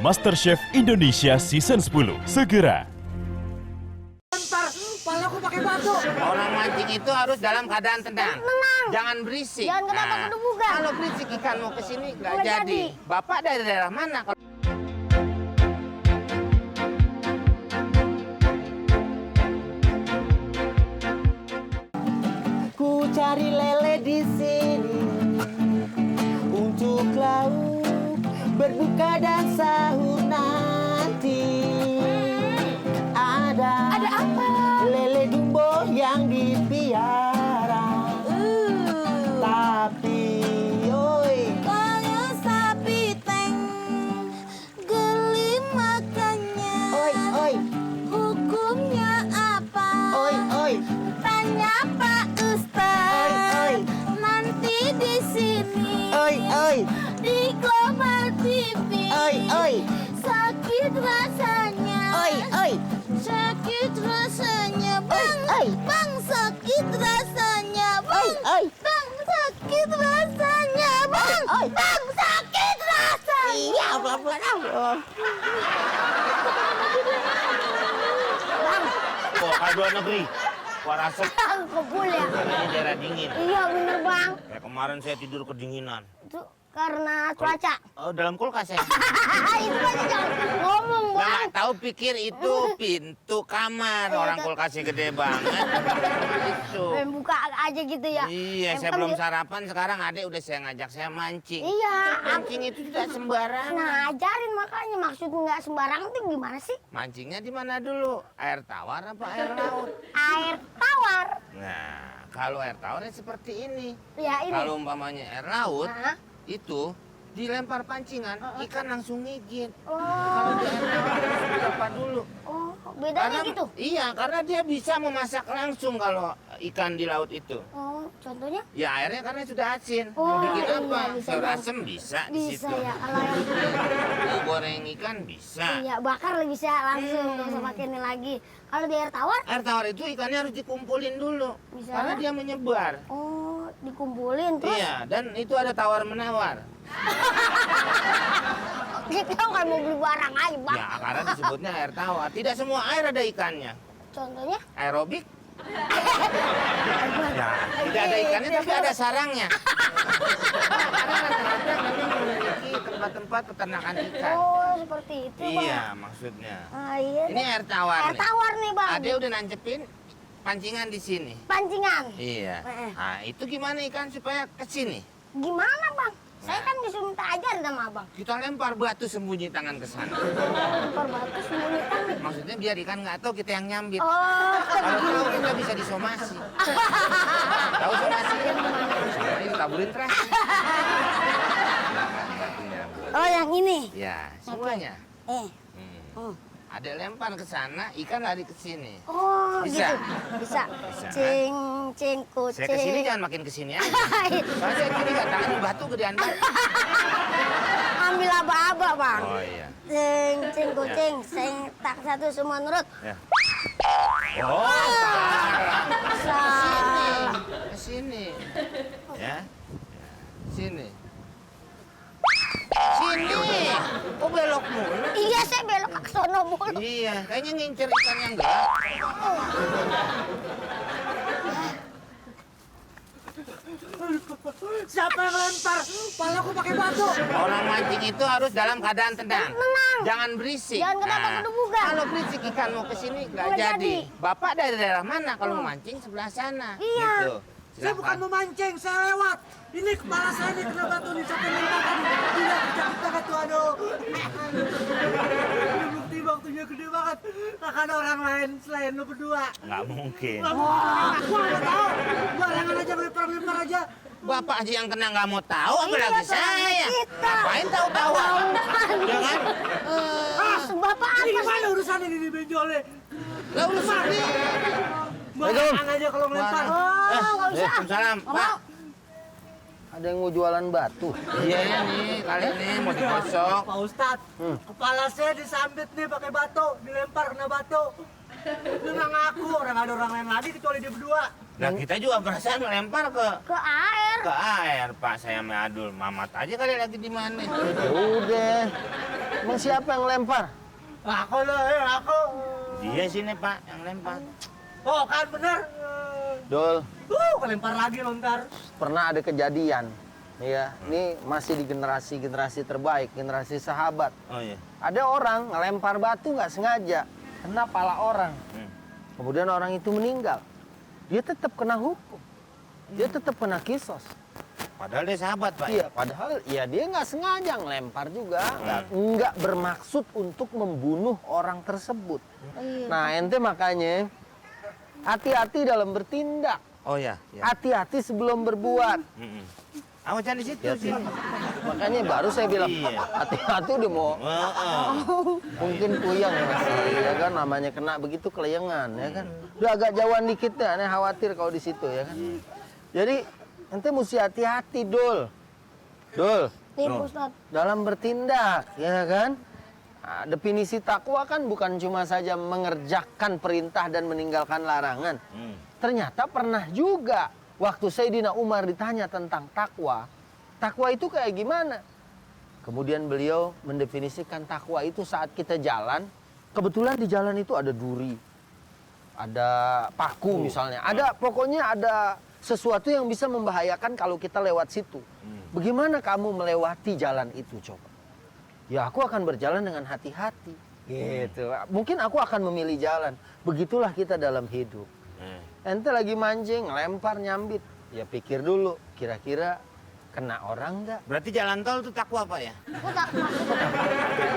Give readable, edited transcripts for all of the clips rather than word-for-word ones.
MasterChef Indonesia Season 10 segera. Ntar, palaku pakai batu. Orang mancing itu harus dalam keadaan tenang. Jangan berisik. Jangan kenapa kedubukan. Kalau berisik ikan mau kesini nggak Nggak jadi. jadi. Bapak dari daerah mana? Ku cari lele di sini untuk lauk berbuka dan sahur nanti. Ada apa? Lele dumbo yang dipiara. Tapi, oi, Kalau sapi teng geli makannya. oi, Hukumnya apa? oi. Tanya Pak Ustaz. Oi. Nanti di sini. Oi. Di Global TV. Oi. Sakit rasanya. Oi. Sakit rasanya, Bang. Oi. Bang, sakit rasanya, Bang. Oi. Bang, sakit rasanya, Bang. Oi. Bang, sakit rasanya. Iya, pelan-pelan. Kok luar negeri? Keluar asap. Bang, kebul ya? Karena ini daerah dingin. Iya, bener, Bang. Kayak kemarin saya tidur kedinginan. Itu karena cuaca. Oh, dalam kulkas ya? Itu aja jangan ngomong, Nah, Bang. nggak tahu pikir itu pintu kamar. Orang kulkasnya gede banget. Itu. Pengen buka aja gitu ya. Iya, saya Kan belum dia- sarapan. Sekarang adek udah saya ngajak saya mancing. Iya. Mancing itu tidak sembarangan. Nah, ajarin makanya maksud nggak sembarangan tuh gimana sih? Mancingnya di mana dulu? Air tawar apa air laut? Air tawar. Nah, kalau air tawarnya seperti ini. Ya ini. Kalau umpamanya air laut, Hah? itu dilempar pancingan, ikan langsung ngigit. Oh, Kalau di air tawar harus berapa dulu? oh, bedanya gitu. Iya, karena dia bisa memasak langsung kalau ikan di laut itu. Oh, contohnya? Ya airnya karena sudah asin. Oh, Mau bikin iya, apa? bisa Sayur banget. asem bisa di Bisa situ. ya kalau yang Mau goreng ikan bisa. iya bakar bisa langsung nggak usah pakai ini lagi. Kalau di air tawar, Air tawar itu ikannya harus dikumpulin dulu. Bisa. Karena dia menyebar. oh dikumpulin terus. Iya, dan itu ada tawar menawar. Kita kan mau beli barang aja, Bang. Ya, karena disebutnya air tawar. Tidak semua air ada ikannya. Contohnya? Aerobik. Ya, tidak ada ikannya tapi ada sarangnya. Karena kadang-kadang memang memiliki tempat-tempat peternakan ikan. Oh, seperti itu, Bang. Iya, maksudnya. Ah, iya. Ini air tawar Air nih. tawar nih, Bang. Ade udah nancepin pancingan di sini. Pancingan. Iya. Nah, itu gimana ikan supaya ke sini? Gimana, Bang? Saya kan disuruh minta ajarin sama Abang. Kita lempar batu sembunyi tangan ke sana. Lempar batu sembunyi tangan. Maksudnya biar ikan nggak tahu kita yang nyambit. Oh, Kalau tahu kita bisa disomasi. Tahu somasi kan? Somasi ditaburin terasi. oh yang ini. Ya, semuanya. Eh. Hmm. Ada lempar ke sana, ikan lari ke sini. Oh, Bisa? gitu. Bisa. Bisa. Cing kucing. Saya ke sini jangan makin ke sini aja. Soalnya saya kiri nggak tangan batu gedean banget. Ambil aba-aba, Bang. Oh iya. Cing kucing, sing tak satu semua nurut. Ya. Oh, salah. Salah. Ke sini. Ya. Sini. Sini. Kok belok mulu? Iya, saya belok ke sono mulu. Iya, kayaknya ngincer ikan yang gelap. Siapa yang lempar? Palaku pakai batu. Orang mancing itu harus dalam keadaan tenang. Tenang. Jangan berisik. Jangan kenapa kedubukan. Kalau berisik ikan mau ke sini nggak Nggak jadi. jadi. Bapak dari daerah mana kalau mau mancing sebelah sana? Iya. Gitu. Saya bukan Silakan. memancing, saya lewat. Ini kepala saya nih kena batu nih, sampai lempar tadi. Tidak, kejepit banget tuh, aduh. Ini bukti waktunya gede banget. Akan orang lain selain lu berdua. Nggak mungkin. Gua nggak tahu. Barengan aja lempar aja. Bapak aja yang kena nggak mau tahu, Iya, apalagi Bang. saya. Kita. Ngapain tahu-tahu? Ya kan? Bapak Ini apa sih? gimana urusannya ini benjolnya? Lah urusan dia. Barengan aja kalau ngelempar. Oh, nggak usah. Waalaikumsalam, Nggak Pak. mau. Ada yang mau jualan batu. Iya ya nih, kali ini mau digosok. Pak Ustadz, kepala saya disambit nih pakai batu, dilempar kena batu. Dia nggak ngaku, orang ada orang lain lagi kecuali dia berdua. Nah kita juga perasaan melempar ke air. air, Pak. Saya sama Adul, Mamat aja kali lagi di mana. Ya udah. Emang siapa yang lempar? Aku loh, aku. Dia sini Pak yang lempar. Oh kan bener. Dol, Kelempar lagi lo ntar. pernah ada kejadian. Ya, ini masih di generasi terbaik, generasi sahabat. Oh iya. Ada orang ngelempar batu nggak sengaja, kena pala orang. Kemudian orang itu meninggal. Dia tetap kena hukum. Dia tetap kena kisos. Padahal dia sahabat Pak. Iya, padahal ya dia nggak sengaja ngelempar juga, nggak bermaksud untuk membunuh orang tersebut. Iya. Nah, ente makanya hati-hati dalam bertindak, Oh ya. hati-hati sebelum berbuat. Aku jangan di situ Ya, sini. makanya baru saya bilang Iya. hati-hati udah mau mungkin puyeng masih, ya kan namanya kena begitu kelayangan, ya kan. Udah agak jauhan dikit deh, aneh khawatir kalau di situ, ya kan. Jadi ente mesti hati-hati, Dul. Dul. Nih, Ustaz. Dalam bertindak, ya kan? Nah, definisi takwa kan bukan cuma saja mengerjakan perintah dan meninggalkan larangan. Ternyata pernah juga waktu Sayyidina Umar ditanya tentang takwa. Takwa itu kayak gimana? Kemudian beliau mendefinisikan takwa itu saat kita jalan. Kebetulan di jalan itu ada duri, ada paku misalnya. Pokoknya ada sesuatu yang bisa membahayakan kalau kita lewat situ. Bagaimana kamu melewati jalan itu coba? Ya aku akan berjalan dengan hati-hati. Gitu. Mungkin aku akan memilih jalan. Begitulah kita dalam hidup. Ente lagi mancing, lempar, nyambit. Ya pikir dulu, kira-kira kena orang nggak? Berarti jalan tol itu takwa Pak ya?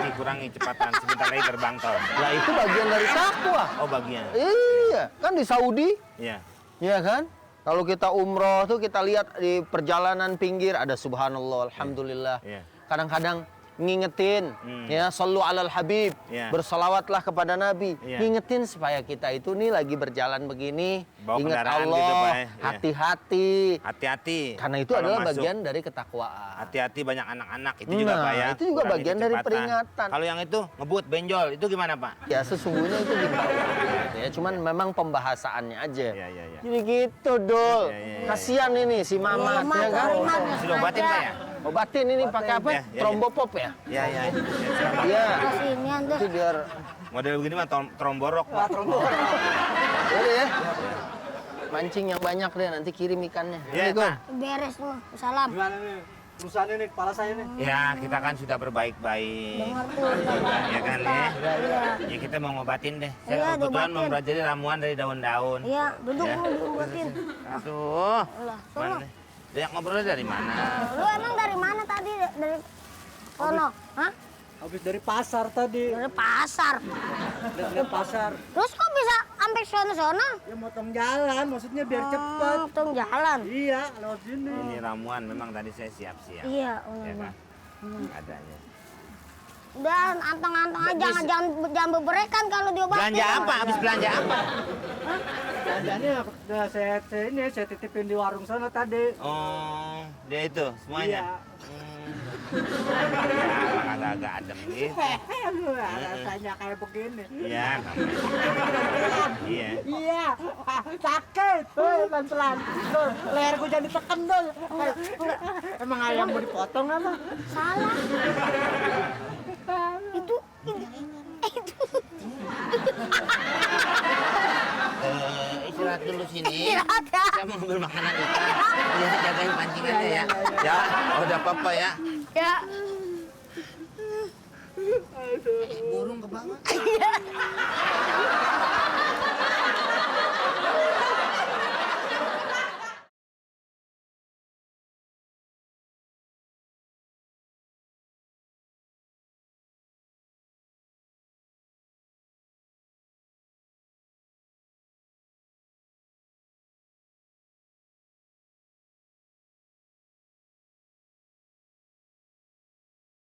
Dikurangi kecepatan sebentar lagi gerbang tol. Lah itu bagian dari takwa. Oh bagian. Iya, kan di Saudi, Iya. ya kan? Kalau kita umroh tuh kita lihat di perjalanan pinggir ada subhanallah, alhamdulillah. Iya. Kadang-kadang ngingetin, ya, sallu alal habib, Iya. bersalawatlah kepada Nabi. Iya. Ngingetin supaya kita itu nih lagi berjalan begini, Bawa ingat kendaraan Allah, gitu, Pak, ya. Iya. hati-hati. Hati-hati. Karena itu Kalau adalah masuk. bagian dari ketakwaan. Hati-hati banyak anak-anak itu juga Nah, Pak ya. itu juga Kurangi bagian dari kecepatan. peringatan. Kalau yang itu ngebut benjol itu gimana Pak? Ya sesungguhnya itu himbauan, gitu ya. Cuman memang pembahasaannya aja. Iya, iya, iya. Jadi gitu, Dul. Iya, iya, iya. Kasihan ini si Mamat, ya kan? Sudah obatin Pak ya? Obatin ini pakai apa? Iya, iya, iya. Trombopop ya? Iya, iya. Iya. Sini Anda. Itu biar Model begini mah tromborok Pak. boleh ya. Mancing yang banyak deh, nanti kirim ikannya. Iya, Assalamualaikum. Pak. Beres tuh. Salam. Gimana nih? Perusahaan ini, kepala saya nih. Ya, kita kan sudah berbaik-baik. Dengar tuh. Bapak. Ya kan ya? Iya. Ya kita mau ngobatin deh. Iya, Saya kebetulan diobatin. mempelajari ramuan dari daun-daun. Iya, duduk Ya. lu diobatin. Aduh. Lah, Mana sono. nih? Dia ngobrolnya dari mana? Lu emang dari mana tadi? Dari sono? Hah? Habis dari pasar tadi. Dari pasar. Lihat pasar. Terus kok bisa sampai sono-sono? Ya motong jalan, maksudnya biar cepet. Tong jalan. Iya, lewat sini. Ini ramuan memang tadi saya siap-siap. Iya, Ya benar. kan? Adanya. Udah anteng-anteng aja, jangan beberekan kalau diobatin. Belanja apa? Habis belanja apa? Belanjanya udah saya titipin di warung sana tadi. Oh, dia itu semuanya. Iya. Ya, agak-agak adem gitu. Rasanya kayak begini. Iya, iya. Iya, sakit. Pelan-pelan. Dul, leher gue jangan ditekan, Dul. Emang ayam mau dipotong apa? Salah. Itu Istirahat dulu sini. Istirahat ya. Saya mau ambil makanan ikan. Ya, jagain pancingannya ya. Ya, oh, udah apa-apa ya. ya. Burung ke bawah.